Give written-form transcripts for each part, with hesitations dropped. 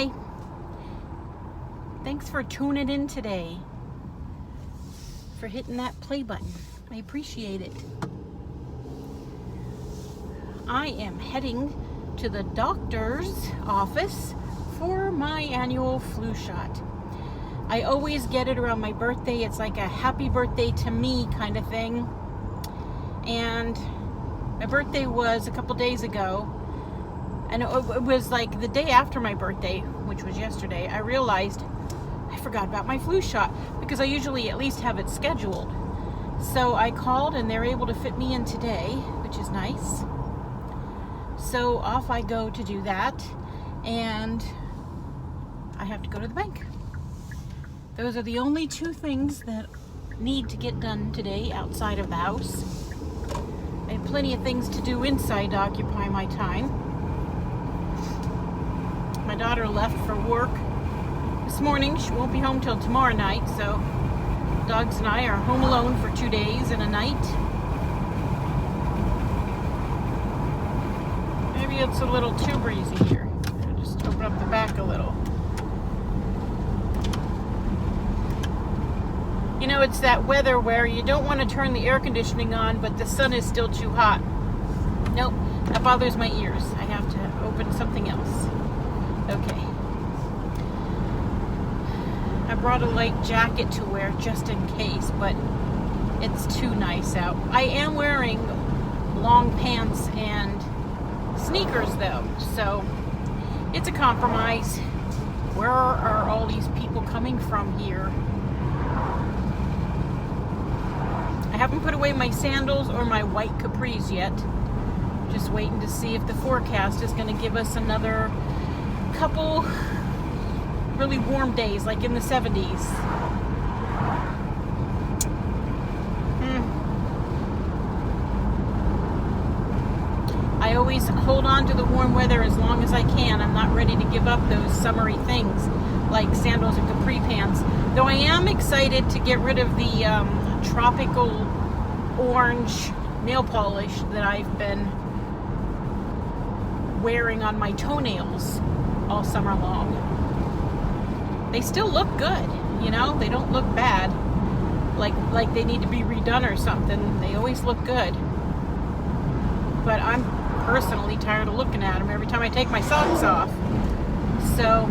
Hi. Thanks for tuning in today. For hitting that play button. I appreciate it. I am heading to the doctor's office for my annual flu shot. I always get it around my birthday. It's like a happy birthday to me kind of thing. And my birthday was a couple days ago. And it was like the day after my birthday, which was yesterday, I realized I forgot about my flu shot because I usually at least have it scheduled. So I called and they're able to fit me in today, which is nice. So off I go to do that, and I have to go to the bank. Those are the only two things that need to get done today outside of the house. I have plenty of things to do inside to occupy my time. My daughter left for work this morning. She won't be home till tomorrow night, so dogs and I are home alone for 2 days and a night. Maybe it's a little too breezy here. I'll just open up the back a little. You know, it's that weather where you don't want to turn the air conditioning on, but the sun is still too hot. Nope, that bothers my ears. I have to open something else. Okay. I brought a light jacket to wear just in case, but it's too nice out. I am wearing long pants and sneakers though, so it's a compromise. Where are all these people coming from here? I haven't put away my sandals or my white capris yet. Just waiting to see if the forecast is going to give us another couple really warm days, like in the 70s. I always hold on to the warm weather as long as I can. I'm not ready to give up those summery things like sandals and capri pants. Though I am excited to get rid of the tropical orange nail polish that I've been wearing on my toenails all summer long. They still look good, you know? They don't look bad, like they need to be redone or something. They always look good. But I'm personally tired of looking at them every time I take my socks off. So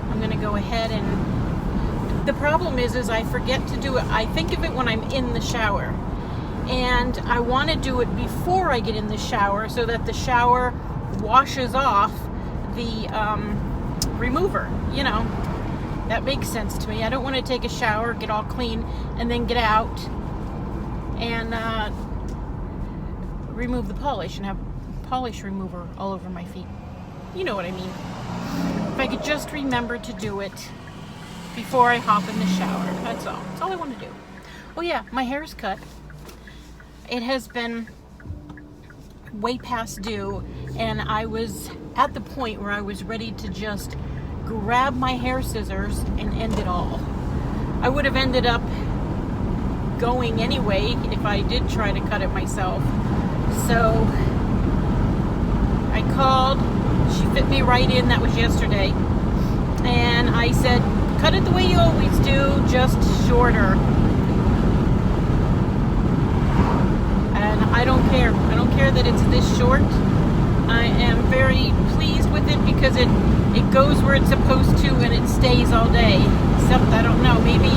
I'm gonna go ahead and the problem is I forget to do it. I think of it when I'm in the shower. And I want to do it before I get in the shower so that the shower washes off the remover. You know, that makes sense to me. I don't want to take a shower, get all clean, and then get out and remove the polish and have polish remover all over my feet. You know what I mean. If I could just remember to do it before I hop in the shower. That's all. That's all I want to do. Oh yeah, my hair's cut. It has been way past due, and I was at the point where I was ready to just grab my hair scissors and end it all. I would have ended up going anyway if I did try to cut it myself. So I called. She fit me right in. That was yesterday. And I said, cut it the way you always do, just shorter. And I don't care. I don't care that it's this short. I am very pleased with it because it goes where it's supposed to and it stays all day. Except, I don't know, maybe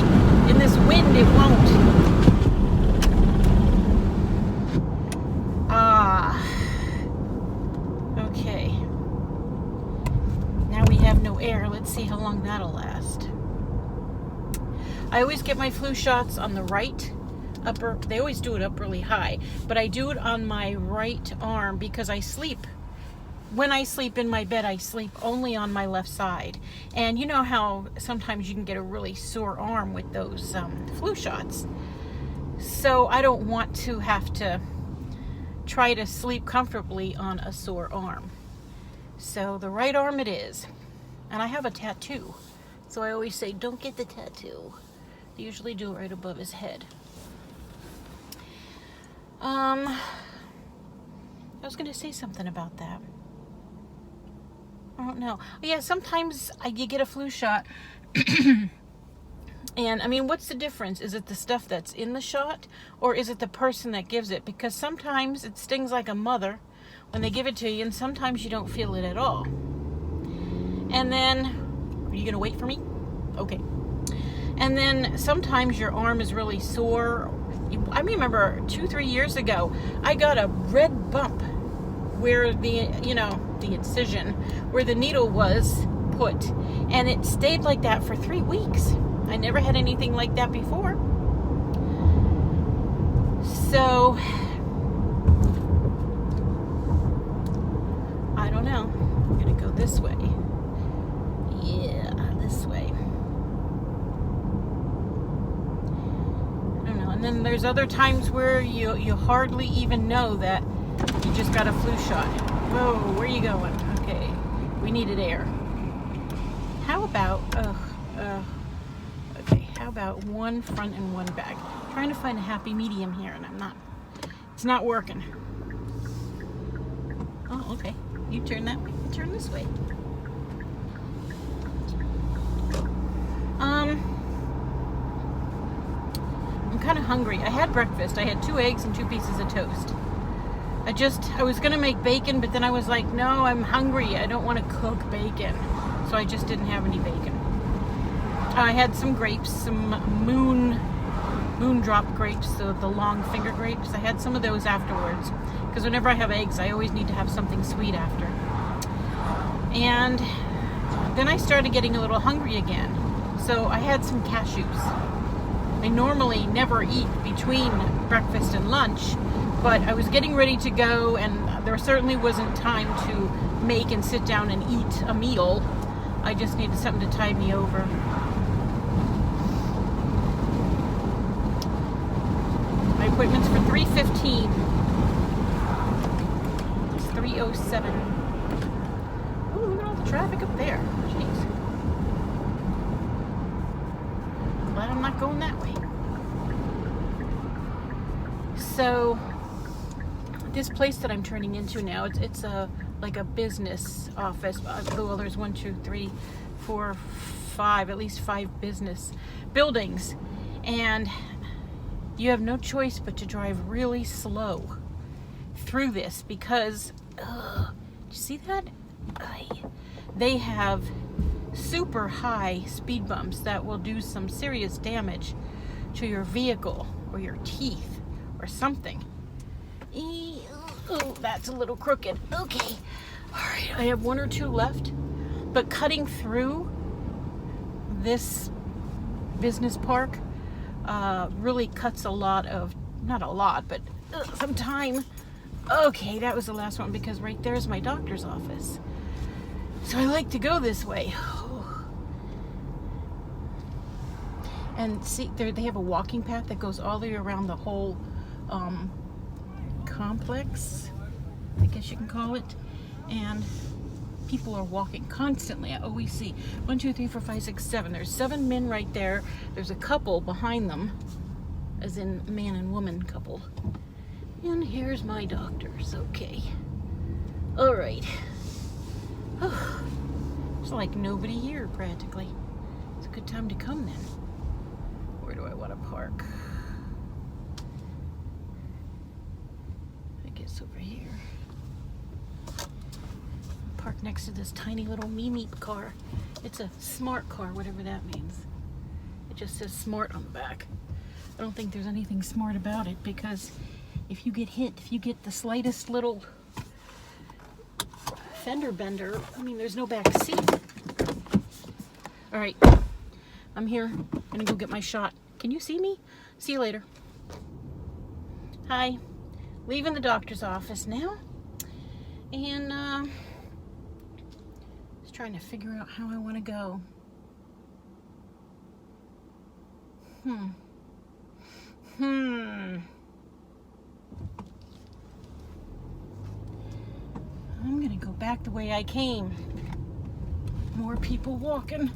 in this wind it won't. Okay. Now we have no air. Let's see how long that'll last. I always get my flu shots on the right upper. They always do it up really high, but I do it on my right arm because I sleep. When I sleep in my bed, I sleep only on my left side. And you know how sometimes you can get a really sore arm with those flu shots. So I don't want to have to try to sleep comfortably on a sore arm. So the right arm it is. And I have a tattoo. So I always say, don't get the tattoo. They usually do it right above his head. I was going to say something about that. I don't know. Yeah, sometimes you get a flu shot. And I mean, what's the difference? Is it the stuff that's in the shot, or is it the person that gives it? Because sometimes it stings like a mother when they give it to you, and sometimes you don't feel it at all. And then, are you going to wait for me? Okay. And then sometimes your arm is really sore. I remember 2-3 years ago, I got a red bump where the incision, where the needle was put. And it stayed like that for 3 weeks. I never had anything like that before. So, I don't know. I'm going to go this way. Yeah, this way. I don't know. And then there's other times where you hardly even know that you just got a flu shot. Whoa, where are you going? Okay, we needed air. How about, okay, how about one front and one back? I'm trying to find a happy medium here, and it's not working. Oh, okay. You turn that way, you turn this way. I'm kind of hungry. I had breakfast. I had 2 eggs and 2 pieces of toast. I was going to make bacon, but then I was like, no, I'm hungry. I don't want to cook bacon. So I just didn't have any bacon. I had some grapes, some moondrop grapes, the long finger grapes. I had some of those afterwards. Because whenever I have eggs, I always need to have something sweet after. And then I started getting a little hungry again. So I had some cashews. I normally never eat between breakfast and lunch, but I was getting ready to go, and there certainly wasn't time to make and sit down and eat a meal. I just needed something to tide me over. My appointment's for 3:15. It's 3:07. Ooh, look at all the traffic up there. Jeez. Glad I'm not going that way. So, this place that I'm turning into now, it's like a business office. Well, there's 1, 2, 3, 4, 5, at least 5 business buildings, and you have no choice but to drive really slow through this because, did you see that? They have super high speed bumps that will do some serious damage to your vehicle or your teeth or something. Oh, that's a little crooked. Okay. All right, I have 1 or 2 left. But cutting through this business park really cuts a lot of, not a lot, but some time. Okay, that was the last one because right there is my doctor's office. So I like to go this way. And see, they have a walking path that goes all the way around the whole complex, I guess you can call it. And people are walking constantly. I always see 1, 2, 3, 4, 5, 6, 7. There's 7 men right there. There's a couple behind them, as in man and woman couple. And here's my doctor's. Okay. All right. Oh, there's like nobody here practically. It's a good time to come then. Where do I want to park? I guess over here. Park next to this tiny little Mimi car. It's a smart car, whatever that means. It just says smart on the back. I don't think there's anything smart about it because if you get hit, if you get the slightest little fender bender, I mean, there's no back seat. All right, I'm here. I'm gonna go get my shot. Can you see me? See you later. Hi, leaving the doctor's office now. And just trying to figure out how I want to go. I'm gonna go back the way I came. More people walking.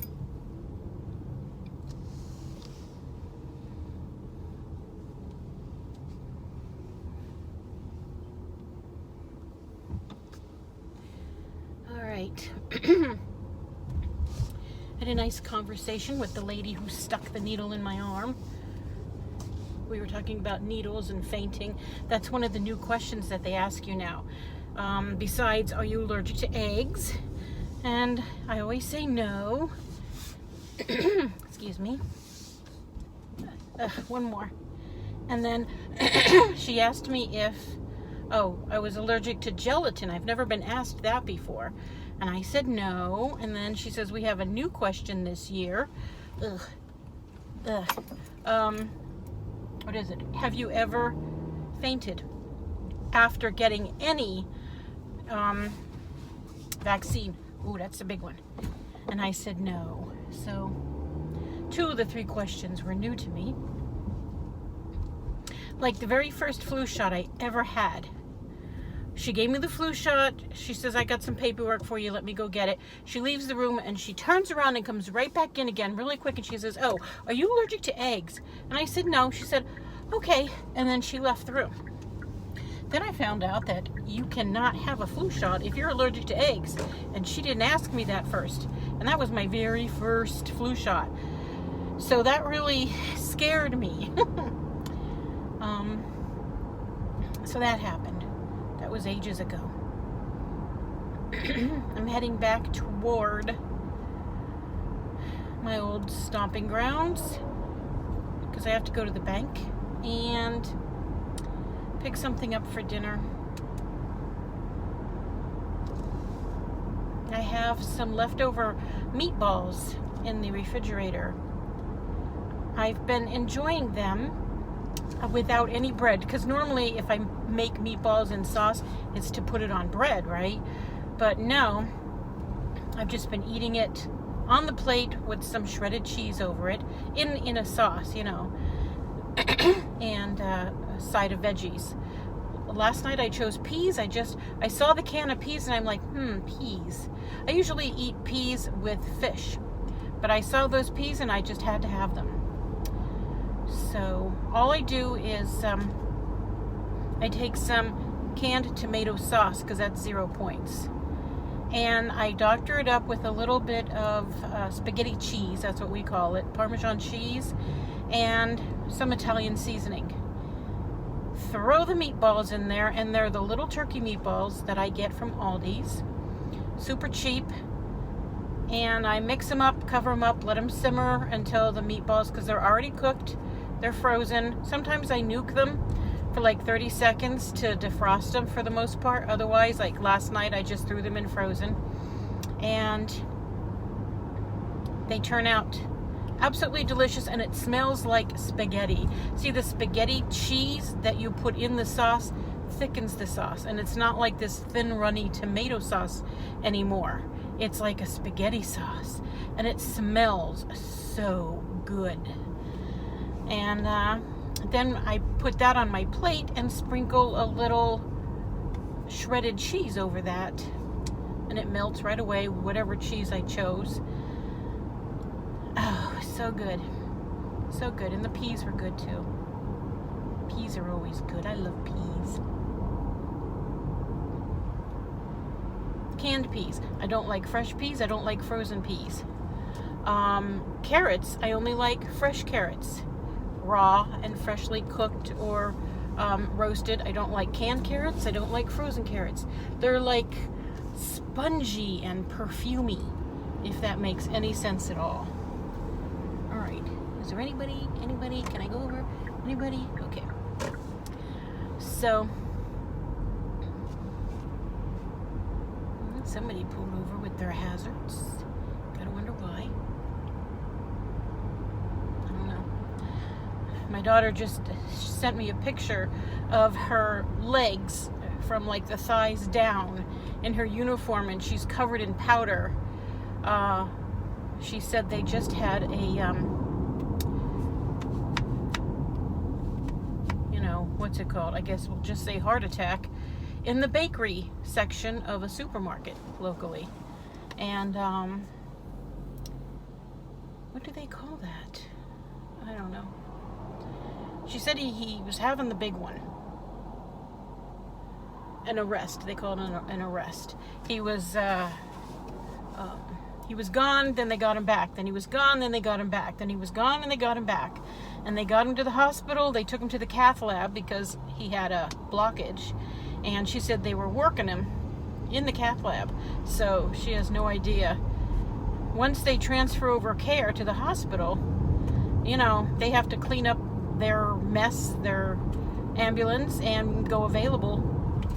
All right. night. Had a nice conversation with the lady who stuck the needle in my arm. We were talking about needles and fainting. That's one of the new questions that they ask you now. Besides, are you allergic to eggs? And I always say no. Excuse me. One more. And then she asked me if, I was allergic to gelatin. I've never been asked that before. And I said no. And then she says, we have a new question this year. What is it? Have you ever fainted after getting any vaccine? Ooh, that's a big one. And I said no. So 2 of the 3 questions were new to me. Like the very first flu shot I ever had. She gave me the flu shot. She says, I got some paperwork for you. Let me go get it. She leaves the room and she turns around and comes right back in again really quick. And she says, oh, are you allergic to eggs? And I said, no. She said, okay. And then she left the room. Then I found out that you cannot have a flu shot if you're allergic to eggs. And she didn't ask me that first. And that was my very first flu shot. So that really scared me. So that happened. That was ages ago. I'm heading back toward my old stomping grounds because I have to go to the bank and pick something up for dinner. I have some leftover meatballs in the refrigerator. I've been enjoying them without any bread, because normally if I make meatballs in sauce, it's to put it on bread, right? But no, I've just been eating it on the plate with some shredded cheese over it in a sauce, you know, and a side of veggies. Last night I chose peas. I saw the can of peas and I'm like, peas. I usually eat peas with fish, but I saw those peas and I just had to have them. So all I do is I take some canned tomato sauce, because that's 0 points, and I doctor it up with a little bit of spaghetti cheese, that's what we call it, Parmesan cheese, and some Italian seasoning. Throw the meatballs in there, and they're the little turkey meatballs that I get from Aldi's, super cheap. And I mix them up, cover them up, let them simmer until the meatballs, because they're already cooked, they're frozen. Sometimes I nuke them for like 30 seconds to defrost them for the most part. Otherwise, like last night, I just threw them in frozen. And they turn out absolutely delicious, and it smells like spaghetti. See, the spaghetti cheese that you put in the sauce thickens the sauce, and it's not like this thin, runny tomato sauce anymore. It's like a spaghetti sauce, and it smells so good. And then I put that on my plate and sprinkle a little shredded cheese over that, and it melts right away, whatever cheese I chose. Oh, so good. So good. And the peas were good too. Peas are always good. I love peas. Canned peas. I don't like fresh peas. I don't like frozen peas. Carrots. I only like fresh carrots. Raw and freshly cooked or roasted. I don't like canned carrots. I don't like frozen carrots. They're like spongy and perfumey, if that makes any sense at all. All right. Is there anybody? Can I go over? Anybody? Okay. So, somebody pulled over with their hazards. Gotta wonder why. I don't know. My daughter just sent me a picture of her legs from like the thighs down in her uniform, and she's covered in powder. She said they just had a, what's it called? I guess we'll just say heart attack in the bakery section of a supermarket locally. And, what do they call that? I don't know. She said he was having the big one. An arrest. They call it an arrest. He was He was gone, then they got him back. Then he was gone, then they got him back. Then he was gone, and they got him back. And they got him to the hospital. They took him to the cath lab because he had a blockage. And she said they were working him in the cath lab. So she has no idea. Once they transfer over care to the hospital, you know, they have to clean up their mess, their ambulance, and go available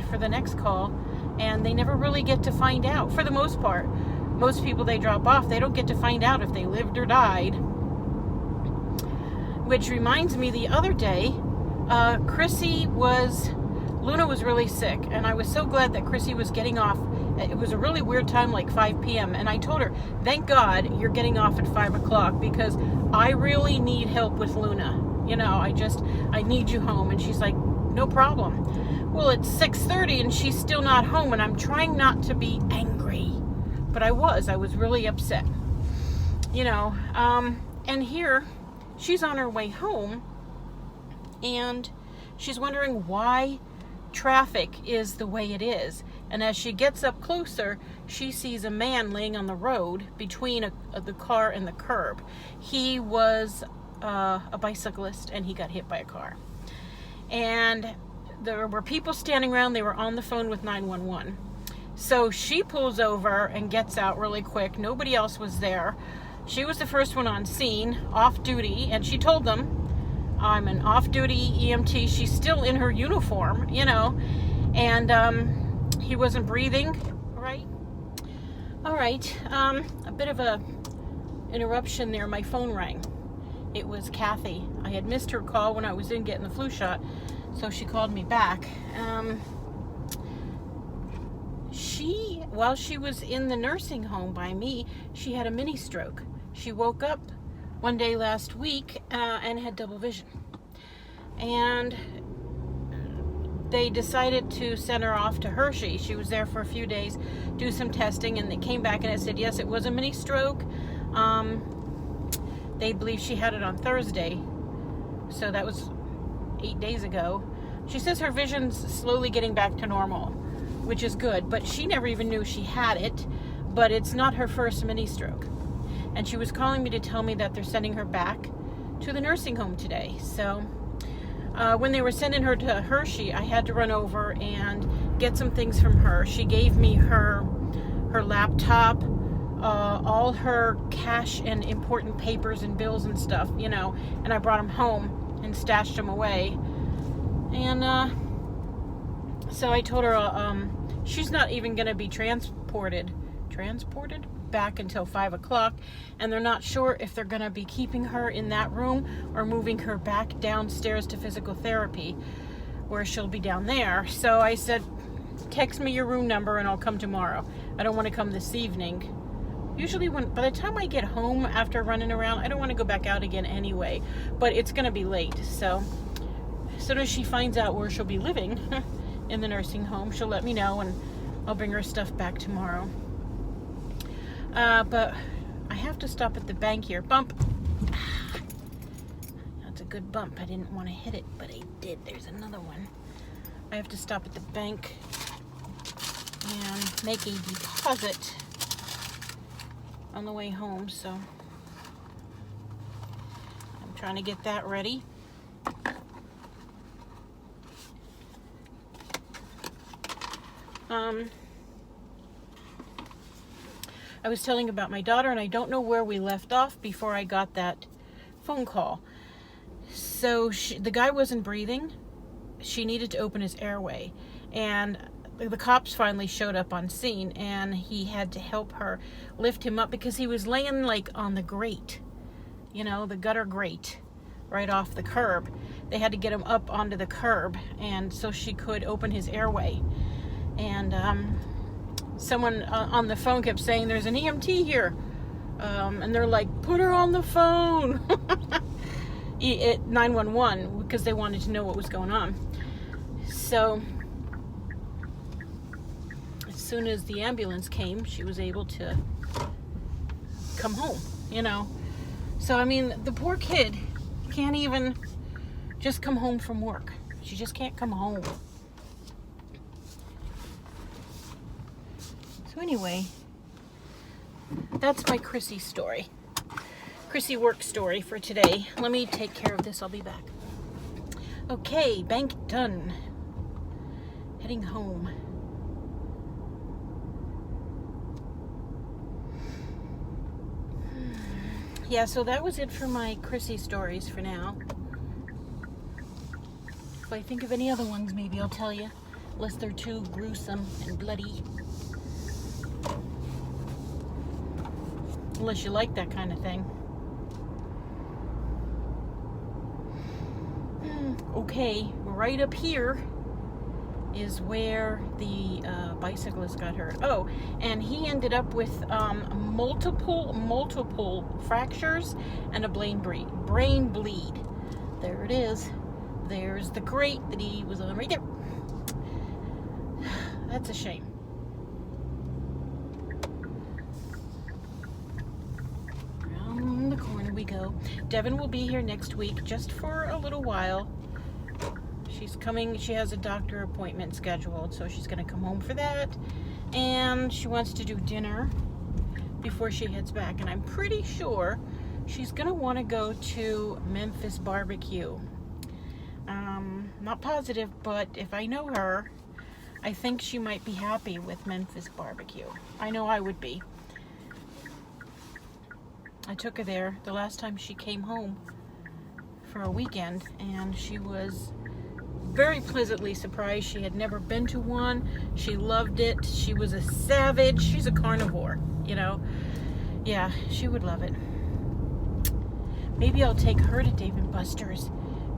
for the next call. And they never really get to find out, for the most part. Most people they drop off, they don't get to find out if they lived or died. Which reminds me, the other day, Luna was really sick, and I was so glad that Chrissy was getting off. It was a really weird time, like 5 p.m., and I told her, thank God you're getting off at 5 o'clock, because I really need help with Luna. You know, I need you home. And she's like, no problem. Well, it's 6:30, and she's still not home, and I'm trying not to be angry. But I was really upset, you know, and here she's on her way home, and she's wondering why traffic is the way it is. And as she gets up closer, she sees a man laying on the road between the car and the curb. He was a bicyclist, and he got hit by a car. And there were people standing around. They were on the phone with 911. So she pulls over and gets out really quick. Nobody else was there. She was the first one on scene, off duty, and she told them, I'm an off-duty EMT. She's still in her uniform, you know, and he wasn't breathing, right? All right, a bit of a interruption there. My phone rang. It was Kathy. I had missed her call when I was in getting the flu shot, so she called me back. While she was in the nursing home by me, she had a mini stroke. She woke up one day last week and had double vision. And they decided to send her off to Hershey. She was there for a few days, do some testing, and they came back and it said, yes, it was a mini stroke. They believe she had it on Thursday, so that was 8 days ago. She says her vision's slowly getting back to normal, which is good, but she never even knew she had it. But it's not her first mini stroke. And she was calling me to tell me that they're sending her back to the nursing home today. So when they were sending her to Hershey, I had to run over and get some things from her. She gave me her laptop, all her cash and important papers and bills and stuff, you know, and I brought them home and stashed them away. And so I told her she's not even going to be transported back until 5 o'clock, and they're not sure if they're going to be keeping her in that room or moving her back downstairs to physical therapy, where she'll be down there. So I said, text me your room number and I'll come tomorrow. I don't want to come this evening. Usually by the time I get home after running around, I don't want to go back out again anyway, but it's going to be late. So as soon as she finds out where she'll be living in the nursing home, she'll let me know, and I'll bring her stuff back tomorrow. But I have to stop at the bank here. Bump. That's a good bump. I didn't want to hit it, but I did. There's another one. I have to stop at the bank and make a deposit on the way home, so I'm trying to get that ready. I was telling about my daughter, and I don't know where we left off before I got that phone call. So the guy wasn't breathing. She needed to open his airway, and the cops finally showed up on scene, and he had to help her lift him up because he was laying like on the grate, you know, the gutter grate right off the curb. They had to get him up onto the curb, and so she could open his airway. And someone on the phone kept saying, there's an EMT here. And they're like, put her on the phone. At 911, because they wanted to know what was going on. So as soon as the ambulance came, she was able to come home, you know. So, I mean, the poor kid can't even just come home from work. She just can't come home. So anyway, that's my Chrissy story. Chrissy work story for today. Let me take care of this. I'll be back. Okay, bank done. Heading home. Yeah, so that was it for my Chrissy stories for now. If I think of any other ones, maybe I'll tell you. Unless they're too gruesome and bloody. Unless you like that kind of thing. Okay, right up here is where the bicyclist got hurt. Oh, and he ended up with multiple fractures and a brain bleed. There it is. There's the crate that he was on right there. That's a shame. Around the corner we go. Devin will be here next week just for a little while. She's coming, she has a doctor appointment scheduled, so she's going to come home for that. And she wants to do dinner before she heads back. And I'm pretty sure she's going to want to go to Memphis barbecue. Not positive, but if I know her, I think she might be happy with Memphis barbecue. I know I would be. I took her there the last time she came home for a weekend, and she was very pleasantly surprised. She had never been to one. She loved it. She was a savage. She's a carnivore, you know. Yeah, she would love it. Maybe I'll take her to Dave & Buster's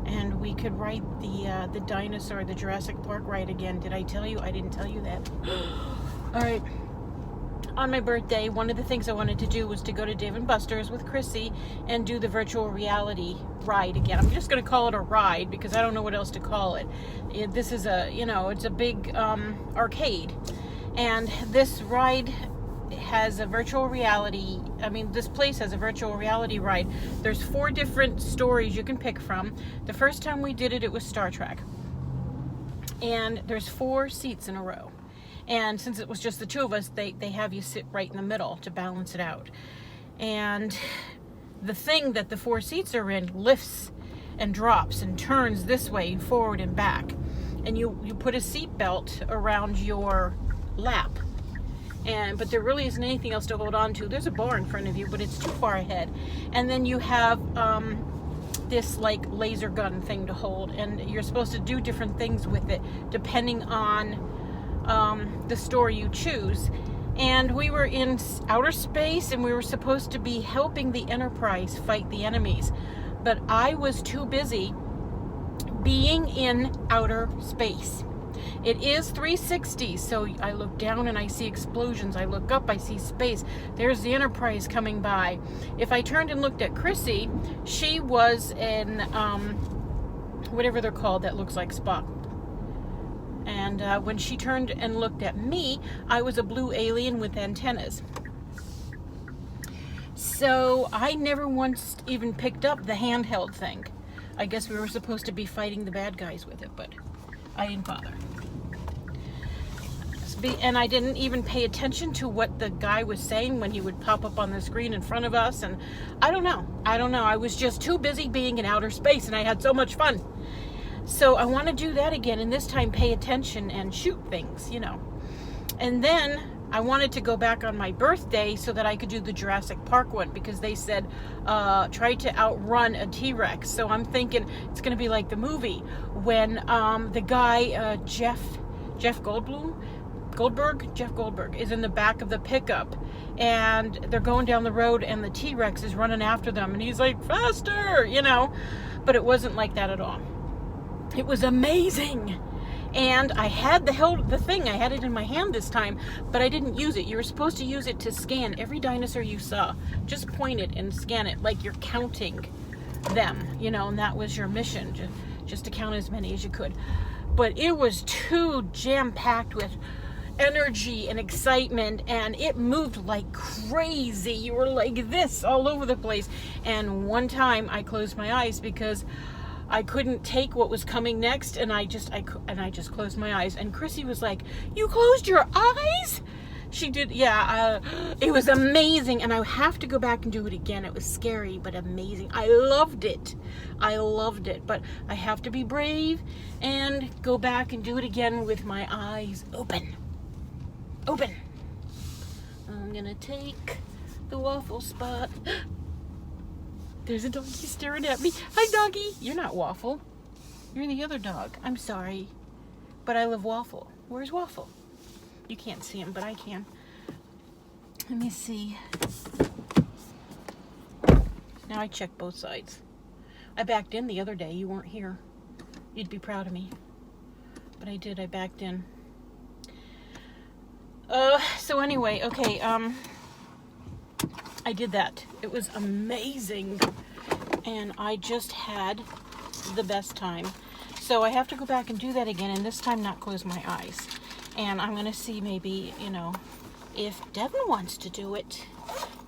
and we could ride the dinosaur, the Jurassic Park ride again. Did I tell you? I didn't tell you that. All right. On my birthday, one of the things I wanted to do was to go to Dave & Buster's with Chrissy and do the virtual reality ride again. I'm just going to call it a ride because I don't know what else to call it. This is a, you know, it's a big arcade. And this ride has a virtual reality, this place has a virtual reality ride. There's 4 different stories you can pick from. The first time we did it, it was Star Trek. And there's 4 seats in a row. And since it was just the 2 of us, they have you sit right in the middle to balance it out. And the thing that the 4 seats are in lifts and drops and turns this way and forward and back. And you put a seat belt around your lap. But there really isn't anything else to hold on to. There's a bar in front of you, but it's too far ahead. And then you have this like laser gun thing to hold, and you're supposed to do different things with it depending on the store you choose. And we were in outer space, and we were supposed to be helping the Enterprise fight the enemies. But I was too busy being in outer space. It is 360, so I look down and I see explosions. I look up, I see space. There's the Enterprise coming by. If I turned and looked at Chrissy, she was in whatever they're called that looks like Spock. And when she turned and looked at me, I was a blue alien with antennas. So I never once even picked up the handheld thing. I guess we were supposed to be fighting the bad guys with it, but I didn't bother. And I didn't even pay attention to what the guy was saying when he would pop up on the screen in front of us. And I don't know. I was just too busy being in outer space, and I had so much fun. So I want to do that again, and this time pay attention and shoot things, you know. And then I wanted to go back on my birthday so that I could do the Jurassic Park one, because they said try to outrun a T-Rex. So I'm thinking it's going to be like the movie when the guy Jeff Goldberg is in the back of the pickup, and they're going down the road, and the T-Rex is running after them, and he's like, faster, you know. But it wasn't like that at all. It was amazing. And I had the thing, I had it in my hand this time, but I didn't use it. You were supposed to use it to scan every dinosaur you saw. Just point it and scan it like you're counting them, you know, and that was your mission, just to count as many as you could. But it was too jam-packed with energy and excitement, and it moved like crazy. You were like this all over the place. And one time I closed my eyes because I couldn't take what was coming next, and I just closed my eyes. And Chrissy was like, "You closed your eyes?" She did, yeah, it was amazing, and I have to go back and do it again. It was scary, but amazing. I loved it. I loved it, but I have to be brave and go back and do it again with my eyes open. Open. I'm gonna take the waffle spot. There's a doggy staring at me. Hi, doggy. You're not Waffle. You're the other dog. I'm sorry, but I love Waffle. Where's Waffle? You can't see him, but I can. Let me see. Now I check both sides. I backed in the other day. You weren't here. You'd be proud of me. But I did. I backed in. So anyway, okay, I did that. It was amazing. And I just had the best time. So I have to go back and do that again, and this time not close my eyes. And I'm gonna see maybe, you know, if Devin wants to do it.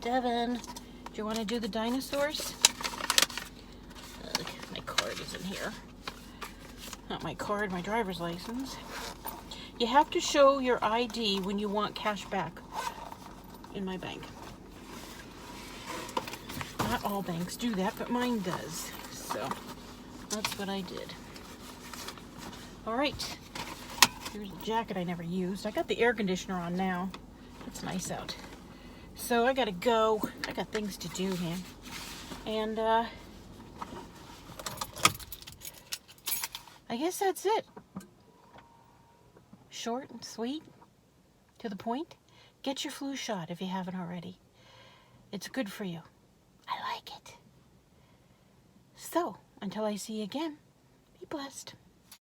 Devin, do you want to do the dinosaurs? My card is in here. Not my card, my driver's license. You have to show your ID when you want cash back in my bank. Not all banks do that, but mine does. So that's what I did. All right. Here's a jacket I never used. I got the air conditioner on now. It's nice out. So I gotta go. I got things to do, man. And I guess that's it. Short and sweet, to the point. Get your flu shot if you haven't already. It's good for you. I like it. So, until I see you again, be blessed.